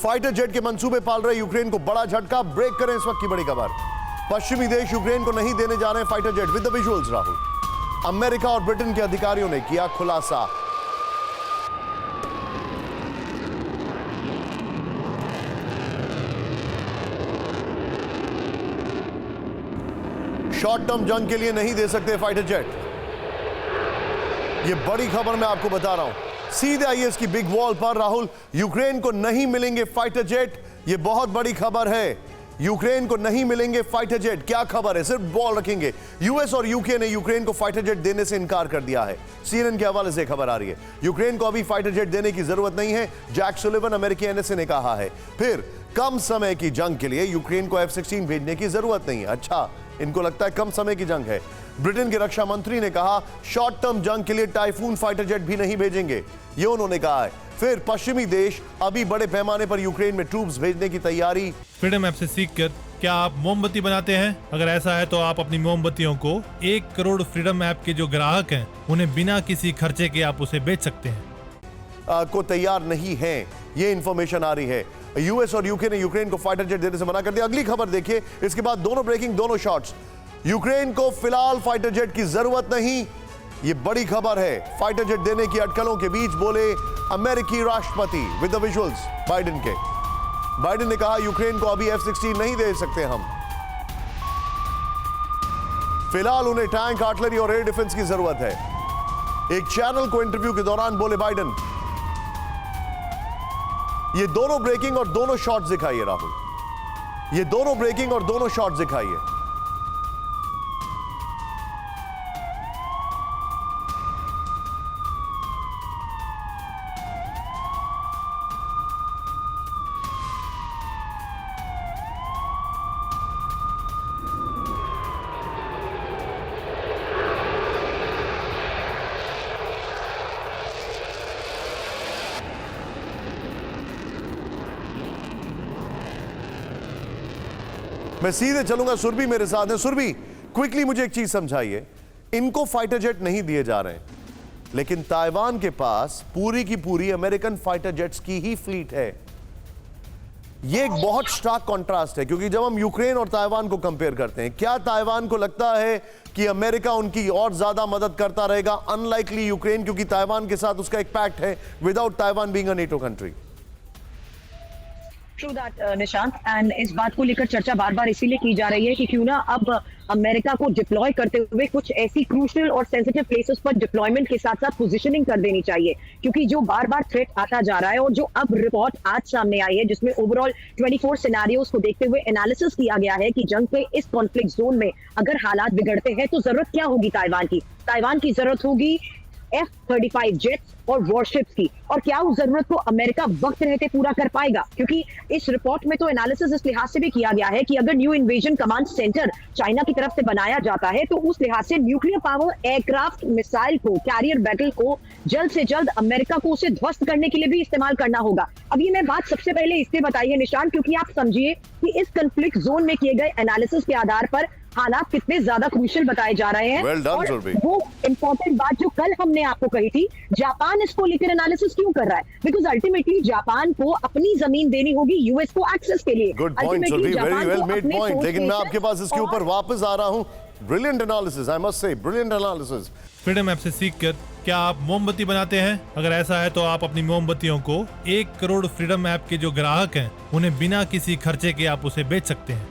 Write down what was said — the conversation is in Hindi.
फाइटर जेट के मंसूबे पाल रहे यूक्रेन को बड़ा झटका। ब्रेक करें इस वक्त की बड़ी खबर। पश्चिमी देश यूक्रेन को नहीं देने जा रहे हैं fighter jet. With the visuals Rahul. America और ब्रिटेन के अधिकारियों ने किया खुलासा। शॉर्ट टर्म जंग के लिए नहीं दे सकते फाइटर जेट। यह बड़ी खबर मैं आपको बता रहा हूं। सीधे आइए इसकी बिग वॉल पर। राहुल, यूक्रेन को नहीं मिलेंगे फाइटर जेट। यह बहुत बड़ी खबर है। यूक्रेन को नहीं मिलेंगे फाइटर जेट। क्या खबर है? सिर्फ बॉल रखेंगे। यूएस और यूके ने यूक्रेन को फाइटर जेट देने से इनकार कर दिया है। सीएनएन के हवाले से खबर आ रही है। यूक्रेन को अभी फाइटर जेट देने की जरूरत नहीं है, जैक सुलिवन अमेरिकी एनएसए ने कहा है। फिर कम समय की जंग के लिए यूक्रेन को F-16 भेजने की जरूरत नहीं है। अच्छा, इनको लगता है कम समय की जंग है। ब्रिटेन के रक्षा मंत्री ने कहा शॉर्ट टर्म जंग के लिए टाइफून फाइटर जेट भी नहीं भेजेंगे, ये उन्होंने कहा है। फिर पश्चिमी देश अभी बड़े पैमाने पर यूक्रेन में ट्रूप्स भेजने की तैयारी। फ्रीडम ऐप से सीखकर क्या आप मोमबत्ती बनाते हैं? अगर ऐसा है तो आप अपनी मोमबत्तियों को 1 करोड़ फ्रीडम ऐप के जो ग्राहक हैं उन्हें बिना किसी खर्चे के आप उसे बेच सकते हैं। को तैयार नहीं है, ये इंफॉर्मेशन आ रही है। यूएस और यूके ने यूक्रेन को फाइटर जेट देने से मना कर दिया। अगली खबर देखिए, इसके बाद दोनों ब्रेकिंग, दोनों शॉट्स। यूक्रेन को फिलहाल फाइटर जेट की जरूरत नहीं, ये बड़ी खबर है। फाइटर जेट देने की अटकलों के बीच बोले अमेरिकी राष्ट्रपति। विद द विजुअल्स बाइडेन के। बाइडेन ने कहा यूक्रेन को अभी F-16 नहीं दे सकते हम। फिलहाल उन्हें टैंक, आर्टिलरी और एयर डिफेंस की जरूरत है। एक चैनल को इंटरव्यू के दौरान बोले बाइडेन। ये दोनों ब्रेकिंग और दोनों शॉट्स दिखाइए राहुल। ये दोनों ब्रेकिंग और दोनों शॉट्स दिखाइए। मैं सीधे चलूंगा, सुरभि मेरे साथ है। सुरभि, क्विकली मुझे एक चीज समझाइए। इनको फाइटर जेट नहीं दिए जा रहे हैं, लेकिन ताइवान के पास पूरी की पूरी अमेरिकन फाइटर जेट्स की ही फ्लीट है। यह एक बहुत स्टार्क कॉन्ट्रास्ट है, क्योंकि जब हम यूक्रेन और ताइवान को कंपेयर करते हैं, क्या ताइवान को लगता है कि अमेरिका उनकी और ज्यादा मदद करता रहेगा? अनलाइकली यूक्रेन, क्योंकि ताइवान के साथ उसका एक पैक्ट है without Taiwan being a NATO country. True that Nishant, and इस बात को लेकर चर्चा बार बार इसीलिए की जा रही है कि क्यों ना अब अमेरिका को डिप्लॉय करते हुए कुछ ऐसी क्रूशियल और सेंसिटिव प्लेसेस पर डिप्लॉयमेंट के साथ साथ पोजीशनिंग कर देनी चाहिए, क्योंकि जो बार बार थ्रेट आता जा रहा है और जो अब रिपोर्ट आज सामने आई है जिसमें ओवरऑल 24 सिनेरियोस को देखते हुए एनालिसिस किया गया है कि जंग के इस कॉन्फ्लिक्ट जोन में अगर हालात बिगड़ते हैं तो जरूरत क्या होगी ताइवान की जरूरत होगी F-35 जेट्स और वॉरशिप्स की। और क्या उस जरूरत को अमेरिका वक्त रहते पूरा कर पाएगा? क्योंकि इस रिपोर्ट में तो एनालिसिस इस लिहाज से भी किया गया है कि अगर new invasion command centre China की तरफ से बनाया जाता है तो उस लिहाज से न्यूक्लियर पावर एयरक्राफ्ट मिसाइल को, कैरियर बैटल को जल्द से जल्द अमेरिका को उसे ध्वस्त करने के लिए भी इस्तेमाल करना होगा। अब ये मैं बात सबसे पहले इसलिए बताई है निशान, क्योंकि आप समझिए कि इस कंफ्लिक्ट जोन में किए गए एनालिसिस के आधार पर हालात कितने ज्यादा क्रूशियल बताए जा रहे हैं। और वो इंपॉर्टेंट बात जो कल हमने आपको कही थी, जापान इसको लेकर एनालिसिस क्यों कर रहा है? बिकॉज अल्टीमेटली जापान को अपनी जमीन देनी होगी यूएस को एक्सेस के लिए। Good point Surabhi, very well made point. लेकिन मैं आपके पास इसके ऊपर वापस आ रहा हूं। Brilliant analysis, I must say, brilliant analysis. Freedom app से सीखकर क्या आप मोमबत्ती बनाते हैं? अगर ऐसा है तो आप अपनी मोमबत्तियों को 1 करोड़ फ्रीडम ऐप के जो ग्राहक हैं उन्हें बिना किसी खर्चे के आप उसे बेच सकते हैं।